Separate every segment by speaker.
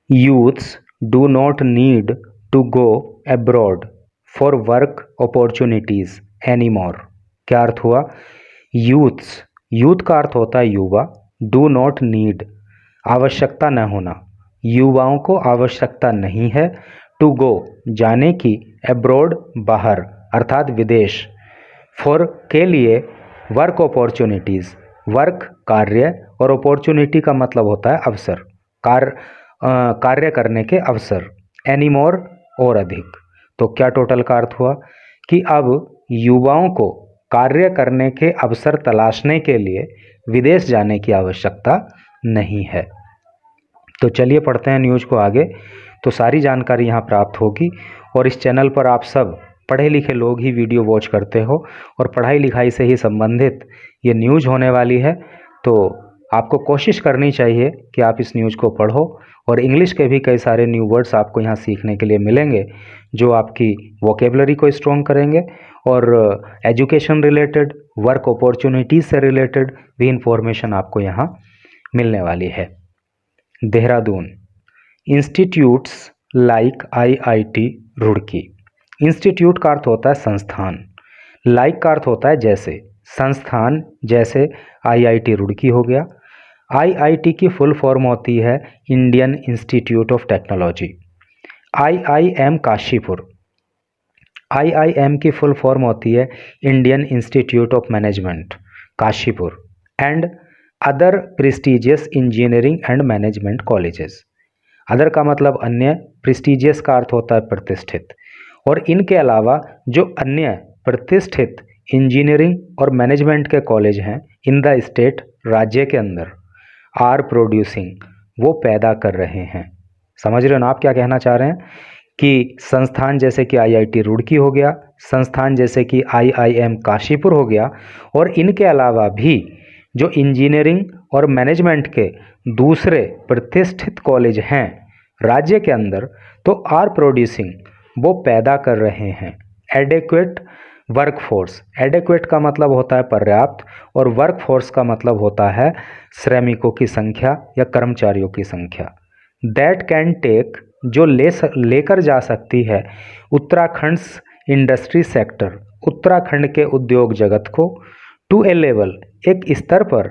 Speaker 1: youths do not need to go abroad for work opportunities anymore। क्या अर्थ हुआ? Youths, youth का अर्थ होता है युवा, डू नॉट नीड आवश्यकता न होना, युवाओं को आवश्यकता नहीं है, टू गो जाने की, अब्रॉड बाहर अर्थात विदेश, फॉर के लिए, वर्क अपॉर्चुनिटीज़ वर्क कार्य और अपॉर्चुनिटी का मतलब होता है अवसर, कार्य करने के अवसर, एनीमोर और अधिक। तो क्या टोटल का अर्थ हुआ कि अब युवाओं को कार्य करने के अवसर तलाशने के लिए विदेश जाने की आवश्यकता नहीं है। तो चलिए पढ़ते हैं न्यूज़ को आगे। तो सारी जानकारी यहाँ प्राप्त होगी और इस चैनल पर आप सब पढ़े लिखे लोग ही वीडियो वॉच करते हो और पढ़ाई लिखाई से ही संबंधित ये न्यूज़ होने वाली है। तो आपको कोशिश करनी चाहिए कि आप इस न्यूज़ को पढ़ो और इंग्लिश के भी कई सारे न्यू वर्ड्स आपको यहाँ सीखने के लिए मिलेंगे जो आपकी वोकेबलरी को स्ट्रॉन्ग करेंगे और एजुकेशन रिलेटेड, वर्क अपॉर्चुनिटीज़ से रिलेटेड भी इंफॉर्मेशन आपको यहाँ मिलने वाली है। Dehradun, institutes like IIT Roorkee. Institute का अर्थ होता है संस्थान, लाइक का अर्थ होता है जैसे, संस्थान जैसे IIT रुड़की हो गया। IIT की फुल फॉर्म होती है Indian institute of technology. IIM Kashipur, IIM की फुल फॉर्म होती है Indian institute of management Kashipur and other prestigious engineering and management colleges. Other का मतलब अन्य, प्रेस्टिजियस का अर्थ होता है प्रतिष्ठित, और इनके अलावा जो अन्य प्रतिष्ठित इंजीनियरिंग और मैनेजमेंट के कॉलेज हैं इन द स्टेट राज्य के अंदर, आर प्रोड्यूसिंग वो पैदा कर रहे हैं। समझ रहे हो ना आप क्या कहना चाह रहे हैं कि संस्थान जैसे कि IIT रुड़की हो गया, संस्थान जैसे कि IIM काशीपुर हो गया, और इनके अलावा भी जो इंजीनियरिंग और मैनेजमेंट के दूसरे प्रतिष्ठित कॉलेज हैं राज्य के अंदर, तो आर प्रोड्यूसिंग वो पैदा कर रहे हैं एडेक्वेट वर्कफोर्स। एडेक्वेट का मतलब होता है पर्याप्त और वर्कफोर्स का मतलब होता है श्रमिकों की संख्या या कर्मचारियों की संख्या। दैट कैन टेक जो लेकर जा सकती है उत्तराखंड इंडस्ट्री सेक्टर, उत्तराखंड के उद्योग जगत को, टू ए लेवल एक स्तर पर,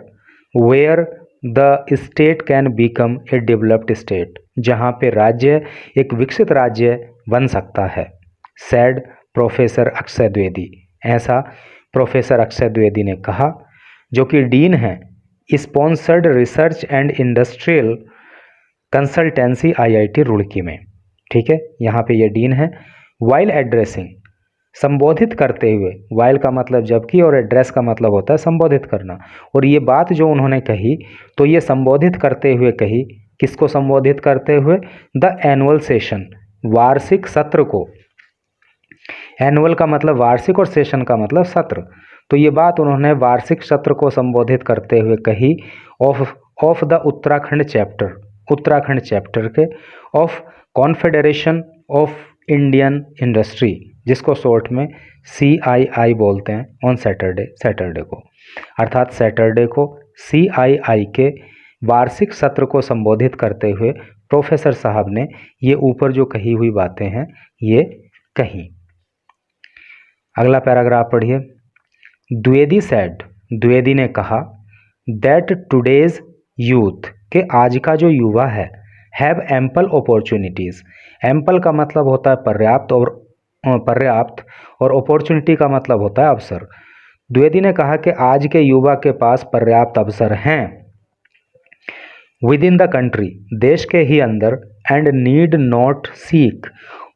Speaker 1: where the state can become a developed state जहाँ पे राज्य एक विकसित राज्य बन सकता है। सैड प्रोफेसर अक्षय द्विवेदी, ऐसा प्रोफेसर अक्षय द्विवेदी ने कहा, जो कि डीन हैं sponsored research and industrial consultancy IIT Roorkee में। ठीक है, यहाँ पे ये डीन है। वाइल एड्रेसिंग संबोधित करते हुए, वाइल का मतलब जबकि और एड्रेस का मतलब होता है संबोधित करना, और ये बात जो उन्होंने कही तो ये संबोधित करते हुए कही। किसको संबोधित करते हुए? द एनुअल सेशन वार्षिक सत्र को। एनुअल का मतलब वार्षिक और सेशन का मतलब सत्र, तो ये बात उन्होंने वार्षिक सत्र को संबोधित करते हुए कही of the Uttarakhand chapter, Uttarakhand chapter के, of confederation of Indian industry जिसको शॉर्ट में CII बोलते हैं, ऑन सैटरडे को, अर्थात सैटरडे को CII के वार्षिक सत्र को संबोधित करते हुए प्रोफेसर साहब ने ये ऊपर जो कही हुई बातें हैं ये कही। अगला पैराग्राफ पढ़िए। द्विवेदी सैड, द्विवेदी ने कहा, दैट टुडेज यूथ के आज का जो युवा है, हैव एम्पल अपॉर्चुनिटीज़। एम्पल का मतलब होता है पर्याप्त और अपॉर्चुनिटी का मतलब होता है अवसर। द्विवेदी ने कहा कि आज के युवा के पास पर्याप्त अवसर हैं विद इन द कंट्री देश के ही अंदर, एंड नीड नॉट सीक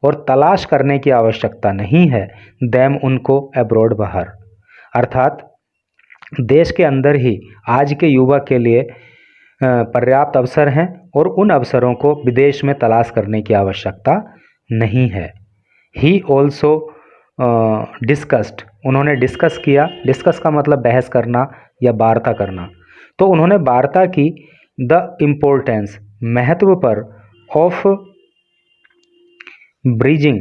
Speaker 1: और तलाश करने की आवश्यकता नहीं है, देम उनको अब्रॉड बाहर, अर्थात देश के अंदर ही आज के युवा के लिए पर्याप्त अवसर हैं और उन अवसरों को विदेश में तलाश करने की आवश्यकता नहीं है। ही ऑल्सो डिस्कस्ड, उन्होंने डिस्कस किया, डिस्कस का मतलब बहस करना या वार्ता करना, तो उन्होंने वार्ता की द इम्पोर्टेंस महत्व पर of bridging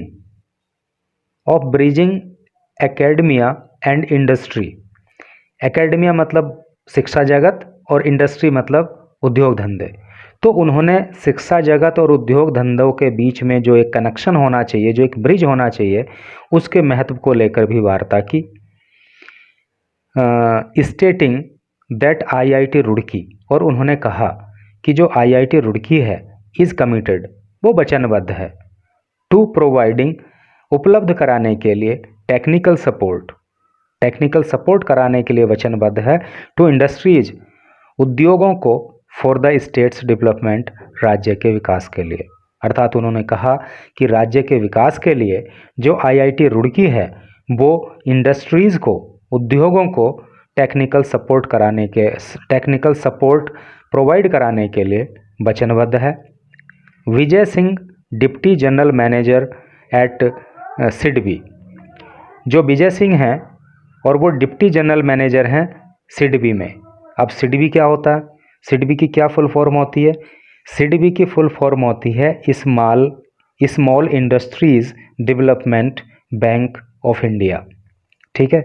Speaker 1: academia and industry. Academia मतलब शिक्षा जगत और इंडस्ट्री मतलब उद्योग धंधे, तो उन्होंने शिक्षा जगत और उद्योग धंधों के बीच में जो एक कनेक्शन होना चाहिए, जो एक ब्रिज होना चाहिए, उसके महत्व को लेकर भी वार्ता की। स्टेटिंग दैट आईआईटी रुड़की, और उन्होंने कहा कि जो आईआईटी रुड़की है इज़ कमिटेड, वो वचनबद्ध है, टू प्रोवाइडिंग, उपलब्ध कराने के लिए, टेक्निकल सपोर्ट कराने के लिए वचनबद्ध है, टू इंडस्ट्रीज, उद्योगों को, फॉर द स्टेट्स डेवलपमेंट, राज्य के विकास के लिए। अर्थात उन्होंने कहा कि राज्य के विकास के लिए जो आईआईटी रुड़की है वो इंडस्ट्रीज़ को, उद्योगों को टेक्निकल सपोर्ट प्रोवाइड कराने के लिए वचनबद्ध है। Vijay Singh, deputy general manager at SIDBI, जो विजय सिंह हैं और वो डिप्टी जनरल मैनेजर हैं सिडबी में। अब सिडबी क्या होता है, सिडबी की क्या फुल फॉर्म होती है? सिडबी की फुल फॉर्म होती है small industries development bank of India. ठीक है,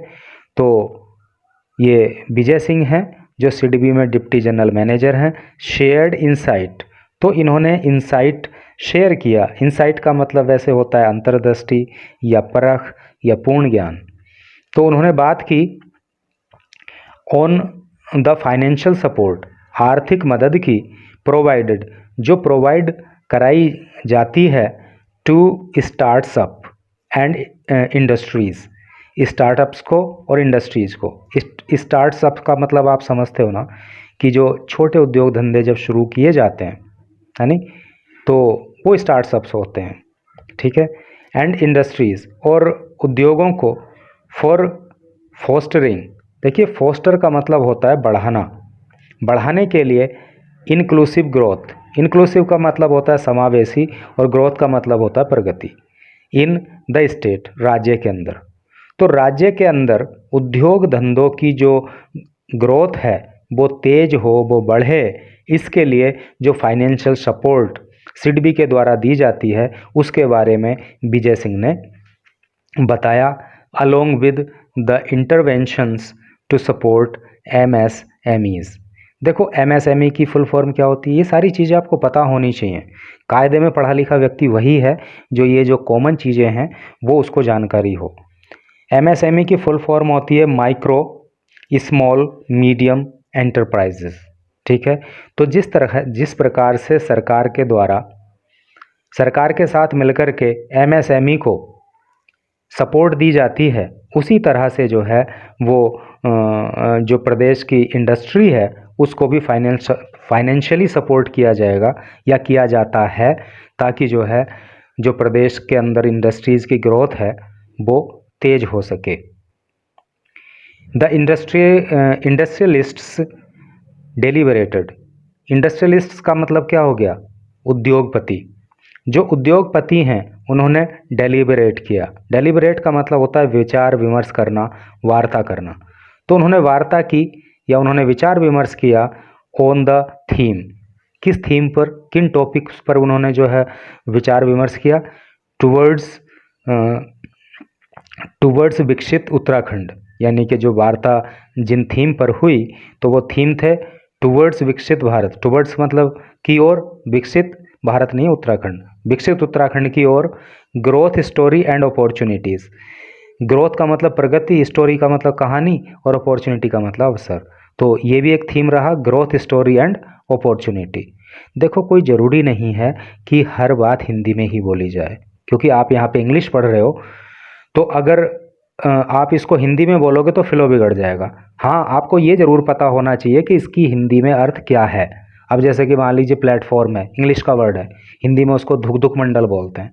Speaker 1: तो ये विजय सिंह हैं जो सिडबी में डिप्टी जनरल मैनेजर हैं। शेयर्ड इंसाइट, तो इन्होंने इंसाइट शेयर किया। इंसाइट का मतलब वैसे होता है अंतर्दृष्टि या परख या पूर्ण ज्ञान। तो उन्होंने बात की ऑन द फाइनेंशियल सपोर्ट, आर्थिक मदद की, प्रोवाइडेड, जो प्रोवाइड कराई जाती है, to startup and industries, startups को और इंडस्ट्रीज़ को। स्टार्टअप का मतलब आप समझते हो ना कि जो छोटे उद्योग धंधे जब शुरू किए जाते हैं, है नी, तो वो स्टार्टअप्स होते हैं। ठीक है, एंड इंडस्ट्रीज़, और उद्योगों को, फॉर फोस्टरिंग, देखिए फोस्टर का मतलब होता है बढ़ाना, बढ़ाने के लिए, इंक्लूसिव ग्रोथ, इंक्लूसिव का मतलब होता है समावेशी और ग्रोथ का मतलब होता है प्रगति, इन द स्टेट, राज्य के अंदर। तो राज्य के अंदर उद्योग धंधों की जो ग्रोथ है वो तेज हो, वो बढ़े, इसके लिए जो फाइनेंशियल सपोर्ट सिडबी के द्वारा दी जाती है उसके बारे में विजय सिंह ने बताया, along with the interventions to support MSMEs। देखो MSME की फुल फॉर्म क्या होती है, ये सारी चीज़ें आपको पता होनी चाहिए। कायदे में पढ़ा लिखा व्यक्ति वही है जो ये जो कॉमन चीज़ें हैं वो उसको जानकारी हो। MSME की फुल फॉर्म होती है माइक्रो स्मॉल मीडियम एंटरप्राइजेस। ठीक है, तो जिस प्रकार से सरकार के द्वारा, सरकार के साथ मिलकर के MSME को सपोर्ट दी जाती है, उसी तरह से जो है वो जो प्रदेश की इंडस्ट्री है उसको भी फाइनेंशियली सपोर्ट किया जाएगा या किया जाता है, ताकि जो है जो प्रदेश के अंदर इंडस्ट्रीज़ की ग्रोथ है वो तेज हो सके। द इंडस्ट्रियलिस्ट्स डेलिबरेटेड, इंडस्ट्रियलिस्ट्स का मतलब क्या हो गया, उद्योगपति। जो उद्योगपति हैं उन्होंने डेलिबरेट किया। डेलिबरेट का मतलब होता है विचार विमर्श करना, वार्ता करना। तो उन्होंने वार्ता की या उन्होंने विचार विमर्श किया ऑन द थीम, किस थीम पर, किन टॉपिक्स पर उन्होंने जो है विचार विमर्श किया, टुवर्ड्स विकसित उत्तराखंड, यानी कि जो वार्ता जिन थीम पर हुई तो वो थीम थे टुवर्ड्स विकसित भारत। टुवर्ड्स मतलब की ओर, विकसित भारत नहीं उत्तराखंड, विकसित उत्तराखंड की ओर। Growth story and opportunities, growth का मतलब प्रगति, स्टोरी का मतलब कहानी और अपॉर्चुनिटी का मतलब अवसर। तो ये भी एक थीम रहा, ग्रोथ स्टोरी एंड अपॉर्चुनिटी। देखो कोई ज़रूरी नहीं है कि हर बात हिंदी में ही बोली जाए, क्योंकि आप यहाँ पे इंग्लिश पढ़ रहे हो, तो अगर आप इसको हिंदी में बोलोगे तो फ्लो बिगड़ जाएगा। हाँ, आपको ये ज़रूर पता होना चाहिए कि इसकी हिंदी में अर्थ क्या है। अब जैसे कि मान लीजिए प्लेटफॉर्म है, इंग्लिश का वर्ड है, हिंदी में उसको धुक धुक मंडल बोलते हैं।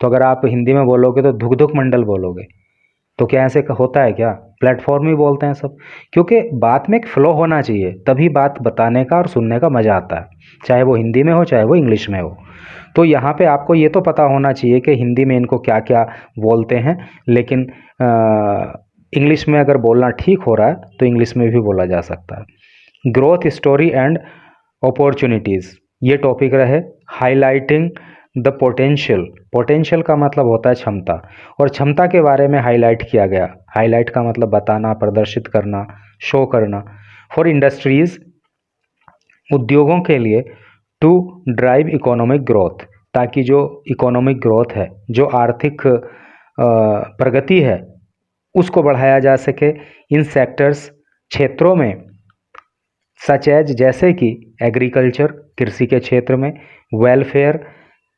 Speaker 1: तो अगर आप हिंदी में बोलोगे तो धुक धुक मंडल बोलोगे, तो क्या ऐसे होता है क्या? प्लेटफॉर्म ही बोलते हैं सब, क्योंकि बात में एक फ़्लो होना चाहिए, तभी बात बताने का और सुनने का मज़ा आता है, चाहे वो हिंदी में हो चाहे वो इंग्लिश में हो। तो यहाँ पे आपको ये तो पता होना चाहिए कि हिंदी में इनको क्या क्या बोलते हैं, लेकिन इंग्लिश में अगर बोलना ठीक हो रहा है तो इंग्लिश में भी बोला जा सकता है। ग्रोथ स्टोरी एंड अपॉर्चुनिटीज़, ये टॉपिक रहे। हाईलाइटिंग द पोटेंशियल, पोटेंशियल का मतलब होता है क्षमता, और क्षमता के बारे में हाईलाइट किया गया। हाईलाइट का मतलब बताना, प्रदर्शित करना, शो करना। फॉर इंडस्ट्रीज़, उद्योगों के लिए, टू ड्राइव इकोनॉमिक ग्रोथ, ताकि जो इकोनॉमिक ग्रोथ है, जो आर्थिक प्रगति है, उसको बढ़ाया जा सके इन सेक्टर्स, क्षेत्रों में, सच एज जैसे कि एग्रीकल्चर, कृषि के क्षेत्र में, वेलफेयर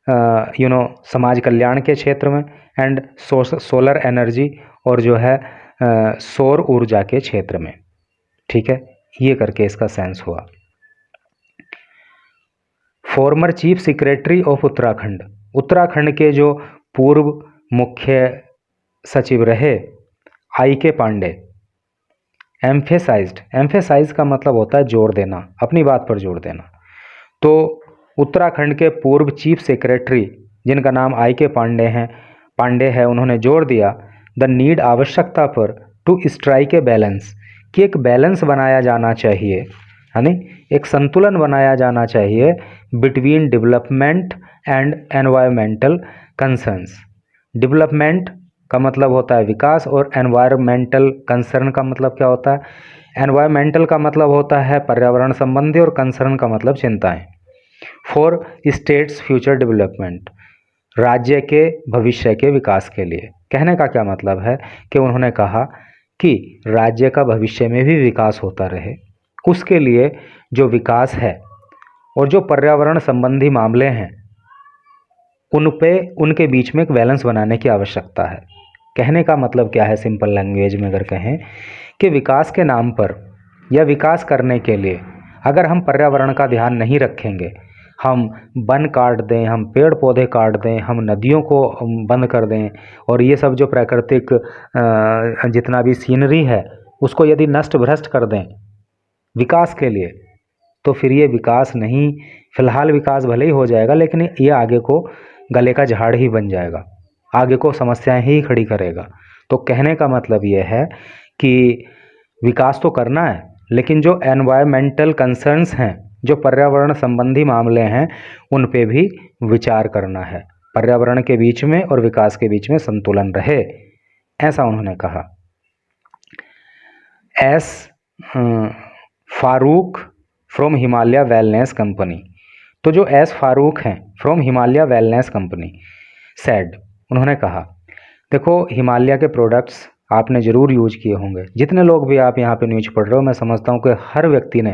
Speaker 1: समाज कल्याण के क्षेत्र में, एंड सोलर एनर्जी, और जो है सौर ऊर्जा के क्षेत्र में। ठीक है, ये करके इसका सेंस हुआ। Former chief secretary of Uttarakhand, Uttarakhand के जो पूर्व मुख्य सचिव रहे आई के पांडे, एम्फेसाइज का मतलब होता है जोर देना, अपनी बात पर जोर देना। तो उत्तराखंड के पूर्व चीफ सेक्रेटरी जिनका नाम आई के पांडे है, उन्होंने जोर दिया द नीड, आवश्यकता पर, टू स्ट्राइक ए बैलेंस, कि एक बैलेंस बनाया जाना चाहिए, यानी एक संतुलन बनाया जाना चाहिए between development and environmental concerns. Development का मतलब होता है विकास, और एनवायरमेंटल कंसर्न का मतलब क्या होता है? एनवायरमेंटल का मतलब होता है पर्यावरण संबंधी, और कंसर्न का मतलब चिंताएं। फॉर स्टेट्स फ्यूचर डेवलपमेंट, राज्य के भविष्य के विकास के लिए। कहने का क्या मतलब है कि उन्होंने कहा कि राज्य का भविष्य में भी विकास होता रहे, उसके लिए जो विकास है और जो पर्यावरण संबंधी मामले हैं, उनके बीच में एक बैलेंस बनाने की आवश्यकता है। कहने का मतलब क्या है सिंपल लैंग्वेज में अगर कहें कि विकास के नाम पर या विकास करने के लिए अगर हम पर्यावरण का ध्यान नहीं रखेंगे, हम वन काट दें, हम पेड़ पौधे काट दें, हम नदियों को बंद कर दें, और ये सब जो प्राकृतिक जितना भी सीनरी है उसको यदि नष्ट भ्रष्ट कर दें विकास के लिए, तो फिर ये विकास नहीं, फिलहाल विकास भले ही हो जाएगा, लेकिन ये आगे को गले का झाड़ ही बन जाएगा, आगे को समस्याएं ही खड़ी करेगा। तो कहने का मतलब ये है कि विकास तो करना है, लेकिन जो एनवायरमेंटल कंसर्न्स हैं, जो पर्यावरण संबंधी मामले हैं, उन पे भी विचार करना है। पर्यावरण के बीच में और विकास के बीच में संतुलन रहे, ऐसा उन्होंने कहा। S Farooq from Himalaya wellness company, तो जो एस फारूक हैं from Himalaya wellness company said, उन्होंने कहा, देखो हिमालय के प्रोडक्ट्स आपने ज़रूर यूज किए होंगे, जितने लोग भी आप यहाँ पे न्यूज पढ़ रहे हो, मैं समझता हूँ कि हर व्यक्ति ने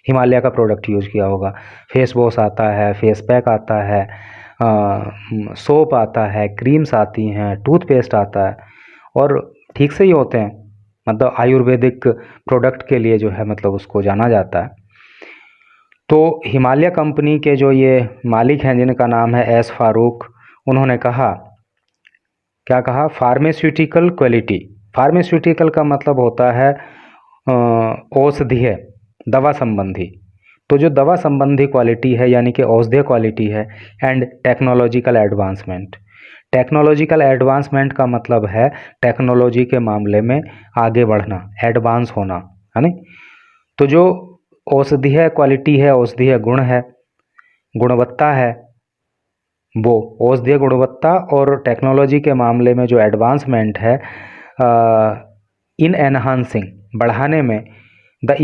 Speaker 1: हिमालय का प्रोडक्ट यूज किया होगा। फेस वॉश आता है, फेस पैक आता है, सोप आता है, क्रीम्स आती हैं, टूथपेस्ट आता है, और ठीक से ही होते हैं, मतलब आयुर्वेदिक प्रोडक्ट के लिए जो है मतलब उसको जाना जाता है। तो हिमालय कंपनी के जो ये मालिक हैं जिनका नाम है एस फारूक, उन्होंने कहा, क्या कहा? Pharmaceutical quality. फार्मास्यूटिकल का मतलब होता है औषधीय, दवा संबंधी। तो जो दवा संबंधी क्वालिटी है यानी कि औषधीय क्वालिटी है, and technological advancement. Technological advancement का मतलब है टेक्नोलॉजी के मामले में आगे बढ़ना, एडवांस होना, है नहीं? तो जो औषधीय क्वालिटी है, औषधीय गुण है, गुणवत्ता है, वो औषधीय गुणवत्ता और टेक्नोलॉजी के मामले में जो एडवांसमेंट है इन एनहांसिंग, बढ़ाने में, द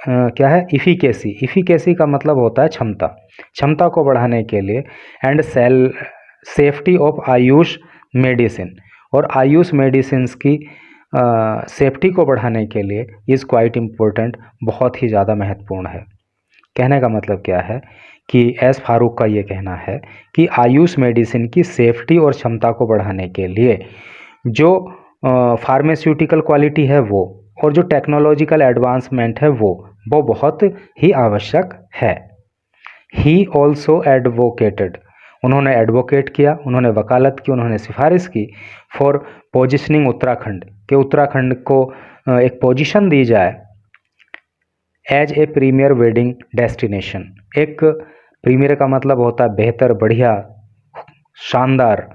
Speaker 1: क्या है? इफिकेसी का मतलब होता है क्षमता, क्षमता को बढ़ाने के लिए, and safety of Ayush medicine, और आयुष मेडिसिन्स की सेफ्टी को बढ़ाने के लिए इज़ क्वाइट इम्पोर्टेंट, बहुत ही ज़्यादा महत्वपूर्ण है। कहने का मतलब क्या है कि एस फारूक का ये कहना है कि आयुष मेडिसिन की सेफ्टी और क्षमता को बढ़ाने के लिए जो फार्मास्यूटिकल क्वालिटी है वो, और जो टेक्नोलॉजिकल एडवांसमेंट है वो बहुत ही आवश्यक है। ही ऑल्सो एडवोकेटेड, उन्होंने एडवोकेट किया, उन्होंने वकालत की, उन्होंने सिफारिश की फॉर पोजिशनिंग उत्तराखंड, के उत्तराखंड को एक पोजीशन दी जाए as a premier wedding destination. एक प्रीमियर का मतलब होता है बेहतर, बढ़िया, शानदार।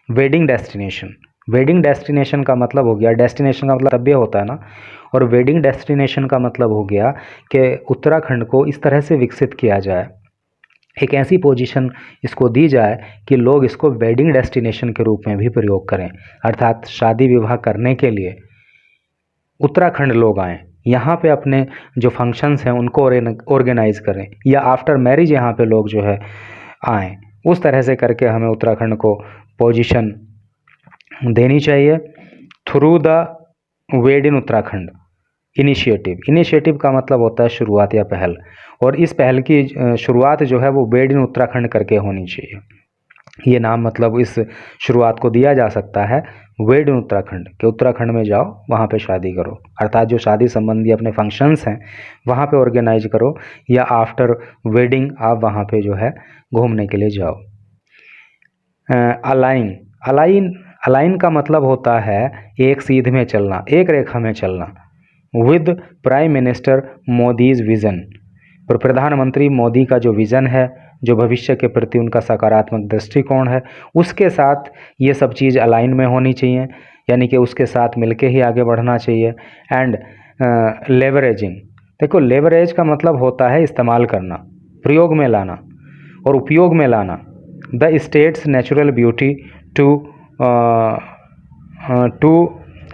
Speaker 1: वेडिंग डेस्टिनेशन, वेडिंग डेस्टिनेशन का मतलब हो गया, डेस्टिनेशन का मतलब तब्य होता है ना, और वेडिंग डेस्टिनेशन का मतलब हो गया कि उत्तराखंड को इस तरह से विकसित किया जाए, एक ऐसी पोजीशन इसको दी जाए कि लोग इसको वेडिंग डेस्टिनेशन के रूप में भी प्रयोग करें, अर्थात शादी विवाह करने के लिए उत्तराखंड लोग आएँ, यहाँ पे अपने जो फंक्शंस हैं उनको ऑर्गेनाइज करें, या आफ्टर मैरिज यहाँ पे लोग जो है आएँ। उस तरह से करके हमें उत्तराखंड को पोजीशन देनी चाहिए। Through the wed in Uttarakhand initiative का मतलब होता है शुरुआत या पहल, और इस पहल की शुरुआत जो है वो वेड इन उत्तराखंड करके होनी चाहिए। ये नाम मतलब इस शुरुआत को दिया जा सकता है वेड इन उत्तराखंड, कि उत्तराखंड में जाओ वहाँ पे शादी करो, अर्थात जो शादी संबंधी अपने फंक्शंस हैं वहाँ पे ऑर्गेनाइज करो, या आफ्टर वेडिंग आप वहाँ पे जो है घूमने के लिए जाओ। अलाइन का मतलब होता है एक सीध में चलना, एक रेखा में चलना। With prime minister Modi's vision, पर प्रधानमंत्री मोदी का जो विज़न है, जो भविष्य के प्रति उनका सकारात्मक दृष्टिकोण है, उसके साथ ये सब चीज़ अलाइन में होनी चाहिए, यानी कि उसके साथ मिलके ही आगे बढ़ना चाहिए। एंड लेवरेजिंग, देखो लेवरेज का मतलब होता है इस्तेमाल करना, प्रयोग में लाना और उपयोग में लाना। The state's natural beauty to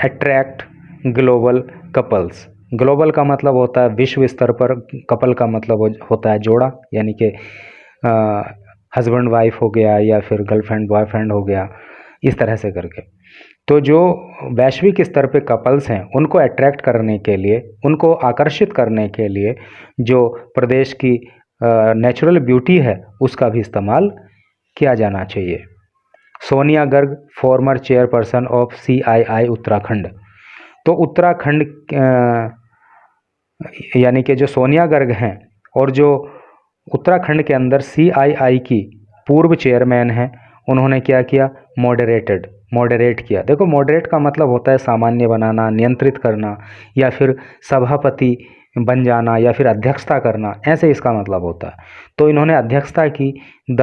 Speaker 1: attract global couples. Global का मतलब होता है विश्व स्तर पर, कपल का मतलब होता है जोड़ा, यानी कि हस्बैंड वाइफ हो गया या फिर गर्लफ्रेंड बॉयफ्रेंड हो गया, इस तरह से करके। तो जो वैश्विक स्तर पे कपल्स हैं उनको अट्रैक्ट करने के लिए, उनको आकर्षित करने के लिए जो प्रदेश की नेचुरल ब्यूटी है उसका भी इस्तेमाल किया जाना चाहिए। Sonia Garg farmer chairperson of CII Uttarakhand. तो उत्तराखंड यानी कि जो सोनिया गर्ग हैं और जो उत्तराखंड के अंदर CII की पूर्व चेयरमैन हैं, उन्होंने क्या किया, मॉडरेट किया। देखो मॉडरेट का मतलब होता है सामान्य बनाना, नियंत्रित करना, या फिर सभापति बन जाना, या फिर अध्यक्षता करना, ऐसे इसका मतलब होता है। तो इन्होंने अध्यक्षता की द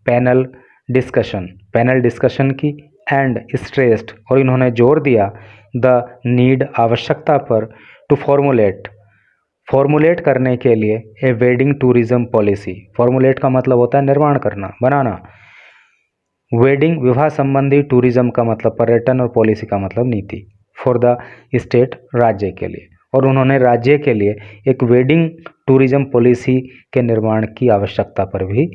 Speaker 1: पैनल डिस्कशन की एंड स्ट्रेस्ड, और इन्होंने जोर दिया द नीड आवश्यकता पर टू फॉर्मुलेट करने के लिए ए वेडिंग टूरिज्म पॉलिसी। फॉर्मुलेट का मतलब होता है निर्माण करना, बनाना। वेडिंग विवाह संबंधी, टूरिज्म का मतलब पर्यटन, और पॉलिसी का मतलब नीति, फॉर द स्टेट राज्य के लिए। और उन्होंने राज्य के लिए एक वेडिंग टूरिज्म पॉलिसी के निर्माण की आवश्यकता पर भी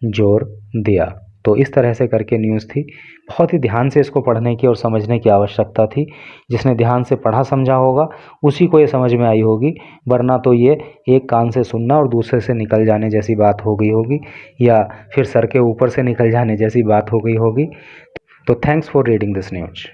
Speaker 1: जोर दिया। तो इस तरह से करके न्यूज़ थी, बहुत ही ध्यान से इसको पढ़ने की और समझने की आवश्यकता थी। जिसने ध्यान से पढ़ा समझा होगा उसी को ये समझ में आई होगी, वरना तो ये एक कान से सुनना और दूसरे से निकल जाने जैसी बात हो गई होगी, या फिर सर के ऊपर से निकल जाने जैसी बात हो गई होगी। तो thanks for reading this news.